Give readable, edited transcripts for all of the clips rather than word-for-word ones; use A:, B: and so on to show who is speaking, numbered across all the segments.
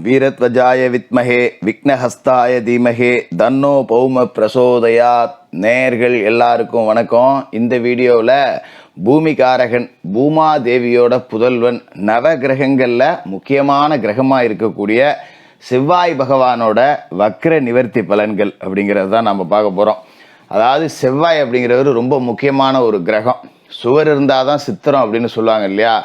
A: வீரத்வஜாய வித்மஹே விக்னஹஸ்தாய தீமஹே தன்னோ பௌம பிரசோதயாத். நேயர்கள் எல்லாருக்கும் வணக்கம். இந்த வீடியோவில் பூமிகாரகன் பூமாதேவியோட புதல்வன் நவ கிரகங்களில் முக்கியமான கிரகமாக இருக்கக்கூடிய செவ்வாய் பகவானோட வக்ர நிவர்த்தி பலன்கள் அப்படிங்கிறது தான் நம்ம பார்க்க போகிறோம். அதாவது செவ்வாய் அப்படிங்கிறவர் ரொம்ப முக்கியமான ஒரு கிரகம். சுவர் இருந்தால் தான் சித்திரம் அப்படின்னு சொல்லுவாங்க இல்லையா.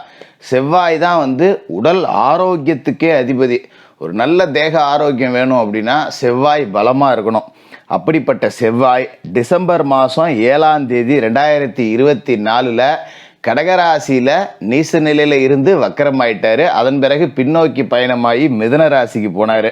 A: செவ்வாய் தான் உடல் ஆரோக்கியத்துக்கே அதிபதி. ஒரு நல்ல தேக ஆரோக்கியம் வேணும் அப்படின்னா செவ்வாய் பலமாக இருக்கணும். அப்படிப்பட்ட செவ்வாய் டிசம்பர் மாதம் 7ஆம் தேதி 2024 கடகராசியில் நீச நிலையில் இருந்து வக்கரமாயிட்டார். அதன் பிறகு பின்னோக்கி பயணமாகி மிதுன ராசிக்கு போனார்.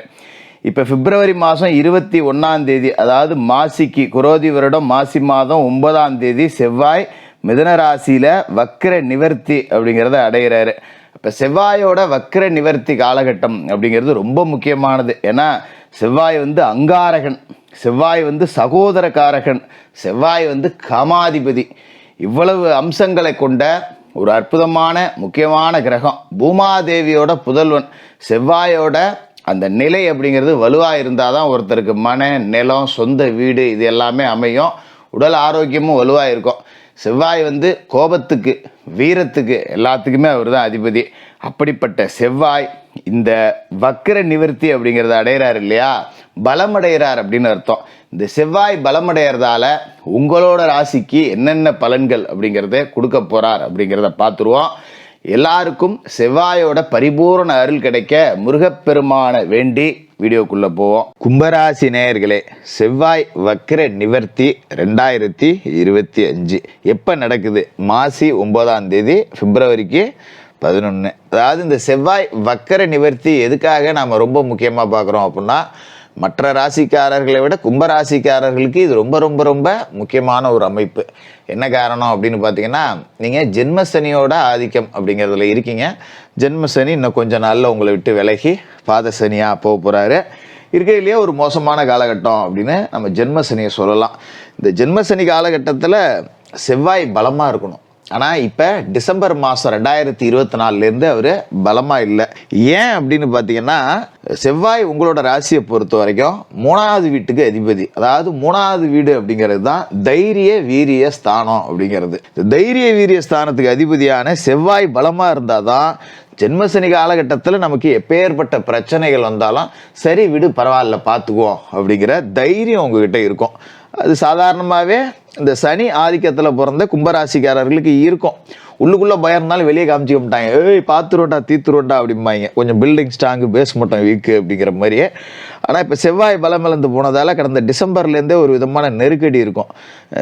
A: இப்போ பிப்ரவரி மாதம் 21ஆம் தேதி, அதாவது மாசிக்கு குரோதி வருடம் மாசி மாதம் 9ஆம் தேதி செவ்வாய் மிதுன ராசியில் வக்ர நிவர்த்தி அப்படிங்கிறத அடைகிறாரு. இப்போ செவ்வாயோட வக்ர நிவர்த்தி காலகட்டம் அப்படிங்கிறது ரொம்ப முக்கியமானது. ஏன்னா செவ்வாய் அங்காரகன், செவ்வாய் சகோதரகாரகன், செவ்வாய் காமாதிபதி. இவ்வளவு அம்சங்களை கொண்ட ஒரு அற்புதமான முக்கியமான கிரகம். பூமாதேவியோட புதல்வன் செவ்வாயோட அந்த நிலை அப்படிங்கிறது வலுவாக இருந்தால் தான் ஒருத்தருக்கு மன நிலம் சொந்த வீடு இது எல்லாமே அமையும். உடல் ஆரோக்கியமும் வலுவாக இருக்கும். செவ்வாய் கோபத்துக்கு வீரத்துக்கு எல்லாத்துக்குமே அவர் தான் அதிபதி. அப்படிப்பட்ட செவ்வாய் இந்த வக்ர நிவர்த்தி அப்படிங்கிறத அடைகிறார் இல்லையா, பலமடைகிறார் அப்படின்னு அர்த்தம். இந்த செவ்வாய் பலமடைகிறதால உங்களோட ராசிக்கு என்னென்ன பலன்கள் அப்படிங்கிறத கொடுக்க போகிறார் அப்படிங்கிறத பார்த்துருவோம். எல்லாருக்கும் செவ்வாயோட பரிபூரண அருள் கிடைக்க முருகப்பெருமான வேண்டி வீடியோக்குள்ளே போவோம். கும்பராசி நேயர்களே, செவ்வாய் வக்ர நிவர்த்தி 2025 எப்போ நடக்குது? மாசி 9ஆம் தேதி பிப்ரவரிக்கு 11. அதாவது இந்த செவ்வாய் வக்ர நிவர்த்தி எதுக்காக நாம் ரொம்ப முக்கியமாக பார்க்குறோம் அப்படின்னா, மற்ற ராசிக்காரர்களை விட கும்பராசிக்காரர்களுக்கு இது ரொம்ப ரொம்ப ரொம்ப முக்கியமான ஒரு அமைப்பு. என்ன காரணம் அப்படின்னு பார்த்தீங்கன்னா, நீங்கள் ஜென்மசனியோட ஆதிக்கம் அப்படிங்கிறதுல இருக்கீங்க. ஜென்மசனி இன்னும் கொஞ்ச நாளில் உங்களை விட்டு விலகி பாத சனியாக போக போகிறாரு. இருக்கையிலேயே ஒரு மோசமான காலகட்டம் அப்படின்னு நம்ம ஜென்மசனியை சொல்லலாம். இந்த ஜென்மசனி காலகட்டத்தில் செவ்வாய் பலமாக இருக்கணும். ஆனால் இப்போ டிசம்பர் மாதம் 2024 அவர் பலமாக இல்லை. ஏன் அப்படின்னு பார்த்தீங்கன்னா, செவ்வாய் உங்களோட ராசியை பொறுத்த வரைக்கும் 3வது வீட்டுக்கு அதிபதி. அதாவது 3வது வீடு அப்படிங்கிறது தான் தைரிய வீரிய ஸ்தானம் அப்படிங்கிறது. தைரிய வீரிய ஸ்தானத்துக்கு அதிபதியான செவ்வாய் பலமாக இருந்தால் தான் ஜென்மசனி காலகட்டத்தில் நமக்கு எப்பேற்பட்ட பிரச்சனைகள் வந்தாலும் சரி விடு பரவாயில்ல பார்த்துக்குவோம் அப்படிங்கிற தைரியம் உங்ககிட்ட இருக்கும். அது சாதாரணமாகவே இந்த சனி ஆதிக்கத்தில் பிறந்த கும்பராசிக்காரர்களுக்கு இருக்கும். உள்ளுக்குள்ளே பயம் இருந்தாலும் வெளியே காமிச்சிக்க மாட்டாங்க. ஏய் பார்த்துருவோண்டா தீத்துருவோண்டா அப்படிம்பாங்க. கொஞ்சம் பில்டிங் ஸ்ட்ராங்கு பேஸ் மட்டும் வீக்கு அப்படிங்கிற மாதிரியே. ஆனால் இப்போ செவ்வாய் பலம் இழந்து போனதால் கடந்த டிசம்பர்லேருந்தே ஒரு விதமான நெருக்கடி இருக்கும்.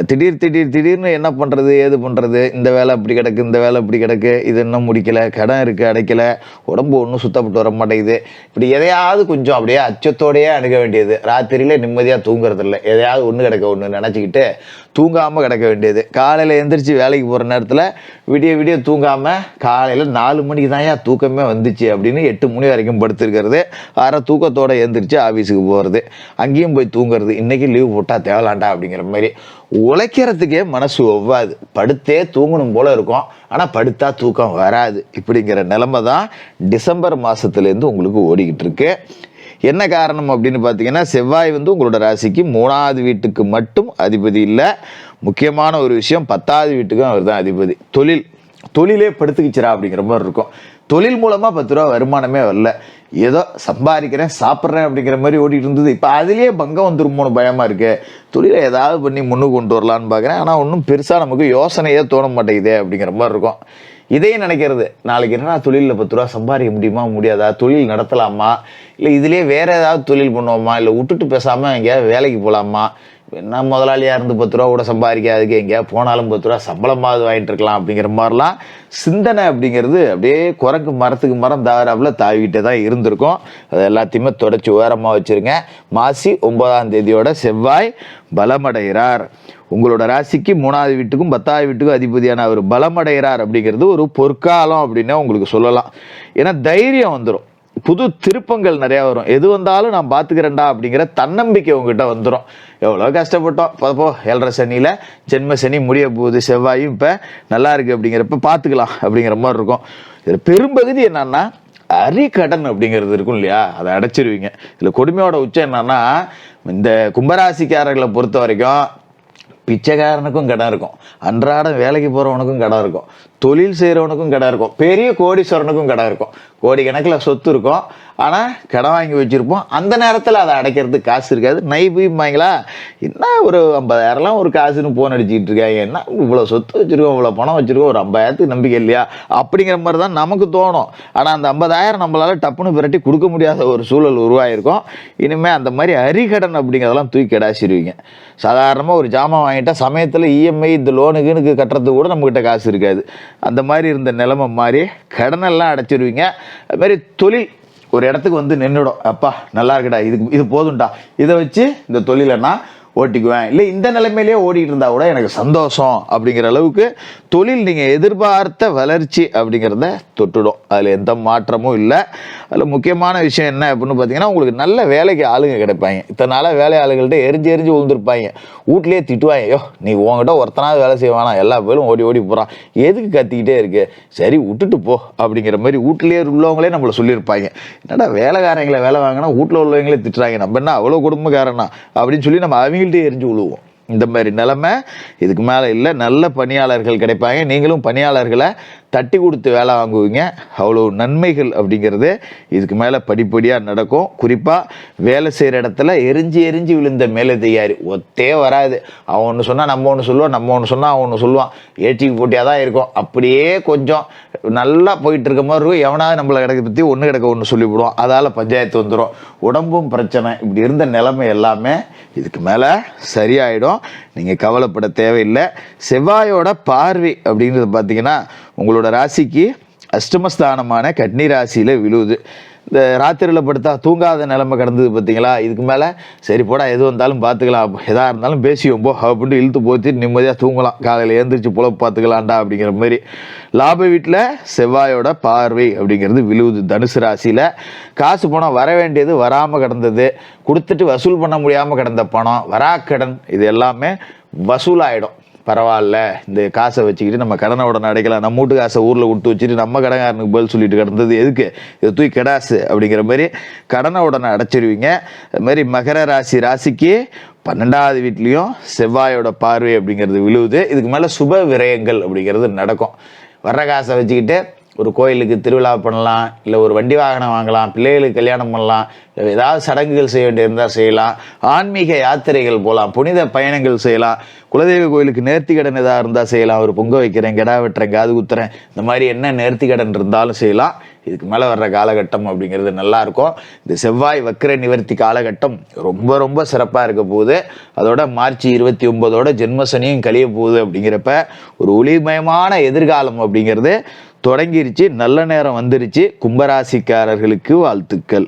A: திடீர்னு என்ன பண்ணுறது ஏது பண்ணுறது, இந்த வேலை அப்படி கிடக்கு இந்த வேலை இப்படி கிடக்கு, இது இன்னும் முடிக்கலை, கடன் இருக்குது அடைக்கலை, உடம்பு ஒன்றும் சுத்தப்பட்டு வர மாட்டேங்குது. இப்படி எதையாவது கொஞ்சம் அப்படியே அச்சத்தோடையே அணுக வேண்டியது. ராத்திரியில் நிம்மதியாக தூங்குறதில்ல, எதையாவது ஒன்று கிடக்க ஒன்று நினச்சிக்கிட்டு தூங்காமல் கிடக்க வேண்டியது. காலையில் எந்திரிச்சு வேலைக்கு போகிற நேரத்தில் விடிய தூங்காமல் காலையில் 4 மணிக்கு தான் ஏன் தூக்கமே வந்துச்சு அப்படின்னு 8 மணி வரைக்கும் படுத்துருக்கிறது. அரை தூக்கத்தோடு எழுந்திரிச்சு ஆஃபீஸுக்கு போகிறது, அங்கேயும் போய் தூங்குறது. இன்றைக்கி லீவ் போட்டால் தேவலாண்டா அப்படிங்கிற மாதிரி உழைக்கிறதுக்கே மனசு ஒவ்வாது. படுத்தே தூங்கணும் போல இருக்கும், ஆனால் படுத்தா தூக்கம் வராது. இப்படிங்கிற நிலைமை தான் டிசம்பர் மாதத்துலேருந்து உங்களுக்கு ஓடிக்கிட்டு இருக்கு. என்ன காரணம் அப்படின்னு பார்த்தீங்கன்னா, செவ்வாய் உங்களோட ராசிக்கு 3வது வீட்டுக்கு மட்டும் அதிபதி இல்லை. முக்கியமான ஒரு விஷயம், 10வது வீட்டுக்கும் அவர் தான் அதிபதி. தொழிலே படுத்துக்கிச்சிரா அப்படிங்கிற மாதிரி இருக்கும். தொழில் மூலமாக 10 ரூபா வருமானமே வரல, ஏதோ சம்பாதிக்கிறேன் சாப்பிட்றேன் அப்படிங்கிற மாதிரி ஓடிட்டு இருந்தது. இப்போ அதுலேயே பங்கம் வந்துருமோன்னு பயமாக இருக்குது. தொழிலை ஏதாவது பண்ணி முன்னுக்கு கொண்டு வரலான்னு பார்க்குறேன். ஆனால் ஒன்றும் பெருசாக நமக்கு யோசனையே தோண மாட்டேங்குதே அப்படிங்கிற மாதிரி இருக்கும். இதையும் நினைக்கிறது, நாளைக்கு என்னன்னா தொழிலில் 10 ரூபா சம்பாதிக்க முடியுமா முடியாதா, தொழில் நடத்தலாமா, இல்லை இதுலேயே வேறு ஏதாவது தொழில் பண்ணுவோமா, இல்லை விட்டுட்டு பேசாமல் எங்கேயாவது வேலைக்கு போகலாமா, என்ன முதலாளியாக இருந்து 10 ரூபா கூட சம்பாதிக்காதுக்கு எங்கேயாவது போனாலும் 10 ரூபா சம்பளமாவது வாங்கிட்டு இருக்கலாம் அப்படிங்கிற மாதிரிலாம் சிந்தனை அப்படிங்கிறது அப்படியே குரங்கு மரத்துக்கு மரம் தாராவில் தாவிக்கிட்டே தான் இருந்திருக்கும். அது எல்லாத்தையுமே தொடச்சி ஓரமாக வச்சுருங்க. மாசி 9ஆம் தேதியோட செவ்வாய் பலமடைகிறார். உங்களோட ராசிக்கு 3வது வீட்டுக்கும் 10வது வீட்டுக்கும் அதிபதியான அவர் பலமடைகிறார் அப்படிங்கிறது ஒரு பொற்காலம் அப்படின்னு உங்களுக்கு சொல்லலாம். ஏன்னா தைரியம் வந்துடும், புது திருப்பங்கள் நிறையா வரும். எது வந்தாலும் நான் பார்த்துக்கிறேன்டா அப்படிங்கிற தன்னம்பிக்கை உங்ககிட்ட வந்துடும். எவ்வளோ கஷ்டப்பட்டோம் போ 7.5 சனியில் ஜென்ம சனி முடிய போகுது, செவ்வாயும் இப்போ நல்லா இருக்குது அப்படிங்கிறப்ப பார்த்துக்கலாம் அப்படிங்கிற மாதிரி இருக்கும். இதில் பெரும்பகுதி என்னன்னா அரிக்கடன் அப்படிங்கிறது இருக்கும் இல்லையா, அதை அடைச்சிருவீங்க. இதில் கொடுமையோட உச்சம் என்னன்னா, இந்த கும்பராசிக்காரர்களை பொறுத்த வரைக்கும் பிச்சைக்காரனுக்கும் கடன் இருக்கும், அன்றாடம் வேலைக்கு போகிறவனுக்கும் கடன் இருக்கும், தொழில் செய்கிறவனுக்கும் கடன் இருக்கும், பெரிய கோடீஸ்வரனுக்கும் கடன் இருக்கும், கோடிக்கணக்கில் சொத்து இருக்கும். ஆனால் கடன் வாங்கி வச்சுருப்போம். அந்த நேரத்தில் அதை அடைக்கிறதுக்கு காசு இருக்காது. நைபுமாங்களா, என்ன ஒரு 50,000லாம் ஒரு காசுன்னு ஃபோன் அடிச்சுக்கிட்டு இருக்காங்க, என்ன இவ்வளோ சொத்து வச்சுருக்கோம், இவ்வளோ பணம் வச்சுருக்கோம், ஒரு 50,000த்துக்கு நம்பிக்கை இல்லையா அப்படிங்கிற மாதிரி தான் நமக்கு தோணும். ஆனால் அந்த 50,000 நம்மளால் டப்புன்னு விரட்டி கொடுக்க முடியாத ஒரு சூழல் உருவாயிருக்கும். இனிமேல் அந்த மாதிரி அரிகடன் அப்படிங்கிறதெல்லாம் தூக்கி கிடாசிடுவீங்க. சாதாரணமாக ஒரு ஜாமான் வாங்கிட்டா சமயத்தில் இஎம்ஐ இந்த லோனுக்குன்னு கட்டுறதுக்கு கூட நம்மக்கிட்ட காசு இருக்காது. அந்த மாதிரி இருந்த நிலைமை மாதிரி கடனெல்லாம் அடைச்சிருவீங்க. அது மாதிரி தொழில் ஒரு இடத்துக்கு வந்து நின்றுடும், அப்பா நல்லா இருக்குடா, இது போதும்டா, இதை வச்சு இந்த தொழிலைன்னா ஓட்டிக்குவேன், இல்லை இந்த நிலைமையிலேயே ஓடிட்டு இருந்தால் கூட எனக்கு சந்தோஷம் அப்படிங்கிற அளவுக்கு தொழில் நீங்கள் எதிர்பார்த்த வளர்ச்சி அப்படிங்கிறத தொட்டுடும். அதில் எந்த மாற்றமும் இல்லை. அதில் முக்கியமான விஷயம் என்ன அப்படின்னு பார்த்தீங்கன்னா, உங்களுக்கு நல்ல வேலைக்கு ஆளுங்க கிடைப்பாங்க. இத்தனை நாளாக வேலை ஆளுகள்கிட்ட எரிஞ்சு விழுந்துருப்பாங்க. வீட்லேயே திட்டுவாங்க, ஐயோ நீ உங்ககிட்ட ஒருத்தனாவது வேலை செய்வானா, எல்லா பேரும் ஓடி போகிறான், எதுக்கு கத்திக்கிட்டே இருக்கு, சரி விட்டுட்டு போ அப்படிங்கிற மாதிரி வீட்டிலேயே உள்ளவங்களே நம்மளை சொல்லியிருப்பாங்க. என்னடா வேலைக்காரங்களை வேலை வாங்கினா வீட்டில் உள்ளவங்களே திட்டுறாங்க, நம்ம என்ன அவ்வளோ குடும்பக்காரனா அப்படின்னு சொல்லி நம்ம அவங்கள்ட்ட எரிஞ்சு விழுவோம். இந்த மாதிரி நிலைமை இதுக்கு மேலே இல்லை. நல்ல பணியாளர்கள் கிடைப்பாங்க. நீங்களும் பணியாளர்களை தட்டி கொடுத்து வேலை வாங்குவீங்க. அவ்வளோ நன்மைகள் அப்படிங்கிறது இதுக்கு மேலே படிப்படியாக நடக்கும். குறிப்பாக வேலை செய்கிற இடத்துல எரிஞ்சு விழுந்த மேலே தயாரி ஒத்தே வராது. அவன் ஒன்று சொன்னால் நம்ம ஒன்று சொல்லுவான், நம்ம ஒன்று சொன்னால் அவன் ஒன்று சொல்லுவான், ஏற்றிக்கு போட்டியாக தான் இருக்கும். அப்படியே கொஞ்சம் நல்லா போயிட்டு இருக்க மாதிரி இருக்கும். எவனாவது நம்மளை பற்றி ஒன்று சொல்லிவிடுவான், அதால் பஞ்சாயத்து வந்துடும், உடம்பும் பிரச்சனை. இப்படி இருந்த நிலைமை எல்லாமே இதுக்கு மேலே சரியாயிடும். நீங்கள் கவலைப்பட தேவையில்லை. செவ்வாயோட பார்வை அப்படிங்கிறது பார்த்தீங்கன்னா உங்களோட ராசிக்கு அஷ்டமஸ்தானமான கன்னி ராசியில் விழுவுது. இந்த ராத்திரியில் படுத்தா தூங்காத நிலைமை கிடந்தது பார்த்தீங்களா, இதுக்கு மேலே சரி போடா எது வந்தாலும் பார்த்துக்கலாம், எதாக இருந்தாலும் பேசிவோம் போ அப்படின்ட்டு இழுத்து போத்திட்டு நிம்மதியாக தூங்கலாம், காலையில் எழுந்திரிச்சு புலப்பு பார்த்துக்கலாம்டா அப்படிங்கிற மாதிரி. லாப வீட்டில் செவ்வாயோட பார்வை அப்படிங்கிறது விழுவுது. தனுசு ராசியில் காசு பணம் வர வேண்டியது வராமல் கிடந்தது, கொடுத்துட்டு வசூல் பண்ண முடியாமல் கிடந்த பணம், வராக்கடன், இது எல்லாமே வசூலாகிடும். பரவாயில்ல, இந்த காசை வச்சுக்கிட்டு நம்ம கடனை உடனே அடைக்கலாம், நம்ம வீட்டு காசை ஊரில் விட்டு வச்சுட்டு நம்ம கடன்காரனுக்கு பதில் சொல்லிட்டு கிடந்தது எதுக்கு, இதை தூக்கி கிடாசு அப்படிங்கிற மாதிரி கடனை உடனே அடைச்சிருவீங்க. அது மாதிரி மகர ராசிக்கு 12வது வீட்லேயும் செவ்வாயோட பார்வை அப்படிங்கிறது விழுவுது. இதுக்கு மேலே சுப விரயங்கள் அப்படிங்கிறது நடக்கும். வர்ற காசை வச்சுக்கிட்டு ஒரு கோயிலுக்கு திருவிழா பண்ணலாம், இல்லை ஒரு வண்டி வாகனம் வாங்கலாம், பிள்ளைகளுக்கு கல்யாணம் பண்ணலாம், ஏதாவது சடங்குகள் செய்ய வேண்டியிருந்தால் செய்யலாம், ஆன்மீக யாத்திரைகள் போகலாம், புனித பயணங்கள் செய்யலாம், குலதெய்வ கோயிலுக்கு நேர்த்திக்கடன் எதாவது இருந்தால் செய்யலாம், ஒரு பொங்க வைக்கிறேன், கெடா வெட்டுறேன், காது குத்துறேன், இந்த மாதிரி என்ன நேர்த்திக்கடன் இருந்தாலும் செய்யலாம். இதுக்கு மேலே வர்ற காலகட்டம் அப்படிங்கிறது நல்லாயிருக்கும். இந்த செவ்வாய் வக்கிர நிவர்த்தி காலகட்டம் ரொம்ப ரொம்ப சிறப்பாக இருக்க போகுது. அதோட மார்ச் 29 ஜென்மசனியும் கழிய போகுது. அப்படிங்கிறப்ப ஒரு ஒளிமயமான எதிர்காலம் அப்படிங்கிறது தொடங்கிருச்சு. நல்ல நேரம் வந்துருச்சு. கும்பராசிக்காரர்களுக்கு வாழ்த்துக்கள்.